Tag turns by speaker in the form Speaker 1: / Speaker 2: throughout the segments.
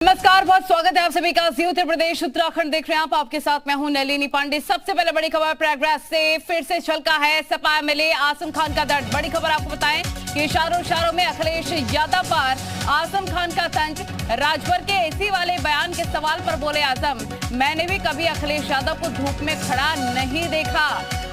Speaker 1: नमस्कार, बहुत स्वागत है आप सभी का। जी उत्तर प्रदेश उत्तराखंड देख रहे हैं आप। आपके साथ मैं हूं नलिनी पांडे। सबसे पहले बड़ी खबर प्रयागराज से फिर से छलका है सपा एमएलए आजम खान का दर्द। बड़ी खबर आपको बताएं कि इशारों में अखिलेश यादव पर आजम खान का तंज। राजभर के एसी वाले बयान के सवाल पर बोले आजम, मैंने भी कभी अखिलेश यादव को धूप में खड़ा नहीं देखा।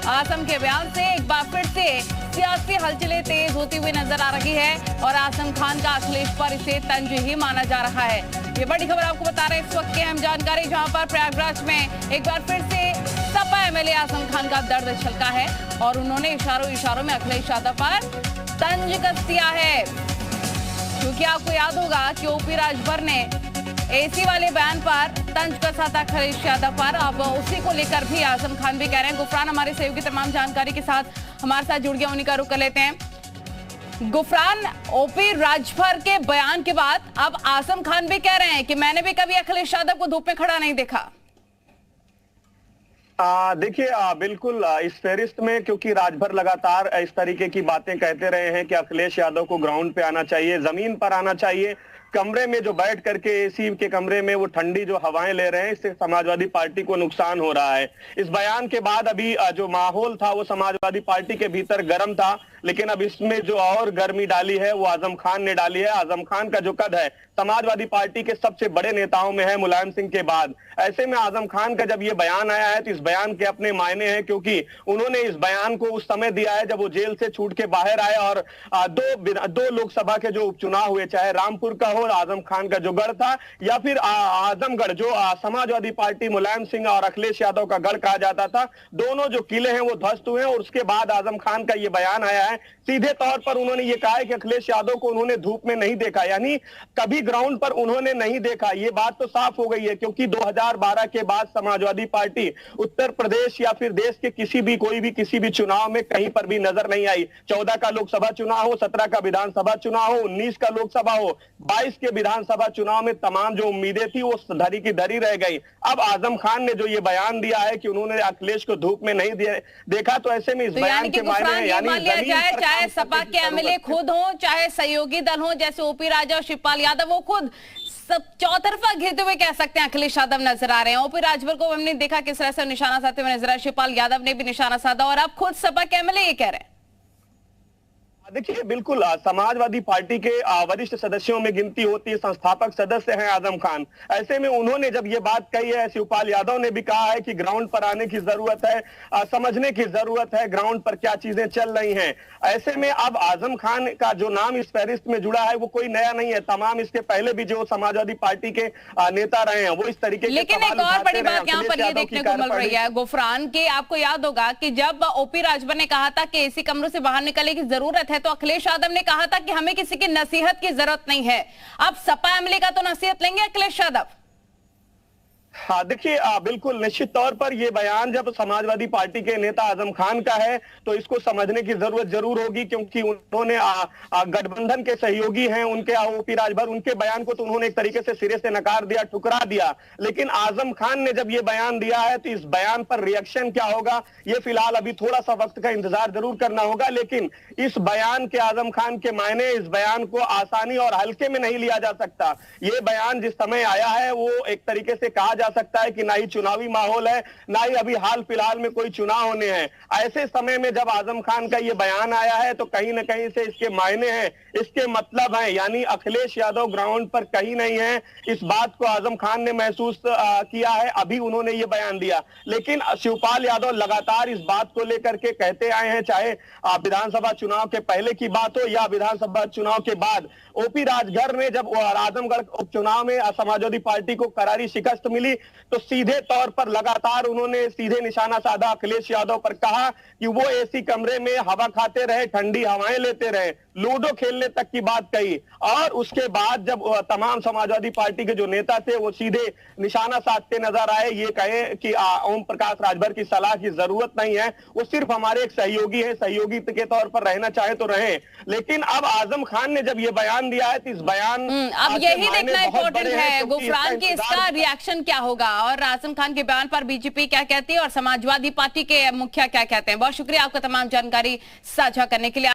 Speaker 1: आजम के बयान से एक बार फिर से सियासी हलचलें तेज होती हुई नजर आ रही है और आजम खान का अखिलेश पर इसे तंज ही माना जा रहा है। ये बड़ी खबर आपको बता रहे हैं इस वक्त की अहम जानकारी, जहां पर प्रयागराज में एक बार फिर से सपा एमएलए आजम खान का दर्द छलका है और उन्होंने इशारों में अखिलेश यादव पर तंज कस दिया है। क्योंकि आपको याद होगा कि ओपी राजभर ने एसी वाले बयान पर तंज कसा था अखिलेश यादव पर। अब उसी को लेकर भी आजम खान भी कह रहे हैं। गुफरान हमारे सहयोगी तमाम जानकारी के साथ हमारे साथ जुड़ गया, उन्हीं का रुख कर लेते हैं। गुफरान, ओपी राजभर के बयान के बाद अब आजम खान भी कह रहे हैं कि मैंने भी कभी अखिलेश यादव को धूप में खड़ा नहीं देखा।
Speaker 2: देखिए, बिल्कुल इस फहरिस्त में, क्योंकि राजभर लगातार इस तरीके की बातें कहते रहे हैं कि अखिलेश यादव को ग्राउंड पे आना चाहिए, जमीन पर आना चाहिए। कमरे में जो बैठ करके एसी के कमरे में वो ठंडी जो हवाएं ले रहे हैं, इससे समाजवादी पार्टी को नुकसान हो रहा है। इस बयान के बाद अभी जो माहौल था वो समाजवादी पार्टी के भीतर गर्म था, लेकिन अब इसमें जो और गर्मी डाली है वो आजम खान ने डाली है। आजम खान का जो कद है समाजवादी पार्टी के सबसे बड़े नेताओं में है, मुलायम सिंह के बाद। ऐसे में आजम खान का जब ये बयान आया है तो इस बयान के अपने मायने हैं, क्योंकि उन्होंने इस बयान को उस समय दिया है जब वो जेल से छूट के बाहर आए और दो लोकसभा के जो उपचुनाव हुए, चाहे रामपुर का हो, आजम खान का जो गढ़ था, या फिर आजमगढ़ जो समाजवादी पार्टी मुलायम सिंह और अखिलेश यादव का गढ़ कहा जाता था, दोनों जो किले हैं वो ध्वस्त हुए हैं। और उसके बाद आजम खान का ये बयान आया है। सीधे तौर पर उन्होंने ये कहा है कि अखिलेश यादव को उन्होंने धूप में नहीं देखा, यानी कभी ग्राउंड पर उन्होंने नहीं देखा। ये बात तो साफ हो गई है, क्योंकि 2012 के बाद समाजवादी पार्टी उत्तर प्रदेश या फिर देश के किसी भी चुनाव में कहीं पर भी नजर नहीं आई। 14 का लोकसभा चुनाव हो, 17 का विधानसभा चुनाव हो, 19 का लोकसभा हो, 22 के विधानसभा चुनाव में तमाम जो उम्मीदें थी वो धरी की धरी रह गई। अब आजम खान ने जो ये बयान दिया है कि उन्होंने अखिलेश को धूप में नहीं देखा, तो ऐसे में इस बयान के मायने हैं, यानी
Speaker 1: चाहे सपा के एमएलए खुद हो, चाहे सहयोगी दल हो जैसे ओपी राजा और शिवपाल यादव, वो खुद सब चौतरफा घेरते हुए कह सकते हैं अखिलेश यादव नजर आ रहे हैं। ओपी राजभर को हमने देखा किस तरह से निशाना साधते हुए नजर आए, शिवपाल यादव ने भी निशाना साधा और अब खुद सपा के एमएलए ये कह रहे हैं।
Speaker 2: देखिए, बिल्कुल समाजवादी पार्टी के वरिष्ठ सदस्यों में गिनती होती है, संस्थापक सदस्य हैं आजम खान। ऐसे में उन्होंने जब ये बात कही है, शिवपाल यादव ने भी कहा है कि ग्राउंड पर आने की जरूरत है, समझने की जरूरत है ग्राउंड पर क्या चीजें चल रही हैं। ऐसे में अब आजम खान का जो नाम इस फहरिस्त में जुड़ा है वो कोई नया नहीं है। तमाम इसके पहले भी जो समाजवादी पार्टी के नेता रहे हैं वो इस तरीके के
Speaker 1: लेकिन एक और बड़ी बात यहाँ पर ये देखने को मिल रही है गुफरान के, आपको याद होगा कि जब ओपी राजभर ने कहा था कि एसी कमरों से बाहर निकलने की जरूरत है तो अखिलेश यादव ने कहा था कि हमें किसी की नसीहत की जरूरत नहीं है। अब सपा एमएलए का तो नसीहत लेंगे अखिलेश यादव।
Speaker 2: हाँ, देखिए, बिल्कुल निश्चित तौर पर ये बयान जब समाजवादी पार्टी के नेता आजम खान का है तो इसको समझने की जरूरत जरूर होगी, क्योंकि उन्होंने गठबंधन के सहयोगी हैं उनके ओपी राजभर, उनके बयान को तो उन्होंने एक तरीके से सिरे से नकार दिया, ठुकरा दिया। लेकिन आजम खान ने जब ये बयान दिया है तो इस बयान पर रिएक्शन क्या होगा ये फिलहाल अभी थोड़ा सा वक्त का इंतजार जरूर करना होगा। लेकिन इस बयान के, आजम खान के मायने, इस बयान को आसानी और हल्के में नहीं लिया जा सकता। ये बयान जिस समय आया है वो एक तरीके से कहा जा सकता है कि ना ही चुनावी माहौल है, ना ही अभी हाल फिलहाल में कोई चुनाव होने हैं। ऐसे समय में जब आजम खान का ये बयान आया है तो कहीं ना कहीं से इसके मायने हैं, इसके मतलब हैं, यानी अखिलेश यादव ग्राउंड पर कहीं नहीं है। इस बात को आजम खान ने महसूस किया है, अभी उन्होंने ये बयान दिया। लेकिन शिवपाल यादव लगातार इस बात को लेकर के कहते आए हैं, चाहे विधानसभा चुनाव के पहले की बात हो या विधानसभा चुनाव के बाद। ओपी राजभर ने जब आजमगढ़ उपचुनाव में समाजवादी पार्टी को करारी शिकस्त मिली तो सीधे तौर पर लगातार उन्होंने सीधे निशाना साधा अखिलेश यादव पर, कहा कि वो एसी कमरे में हवा खाते रहे, ठंडी हवाएं लेते रहे, लूडो खेलने तक की बात कही। और उसके बाद जब तमाम समाजवादी पार्टी के जो नेता थे वो सीधे निशाना साधते नजर आए, ये कहे कि ओम प्रकाश राजभर की सलाह की जरूरत नहीं है, वो सिर्फ हमारे एक सहयोगी है, सहयोगी के तौर पर रहना चाहे तो रहे। लेकिन अब आजम खान ने जब ये बयान दिया है तो इस बयान
Speaker 1: अब यही देखना इंपॉर्टेंट है गुफरान की, इसका रिएक्शन क्या होगा और आजम खान के बयान पर बीजेपी क्या कहती है और समाजवादी पार्टी के मुखिया क्या कहते हैं। बहुत शुक्रिया आपका तमाम जानकारी साझा करने के लिए।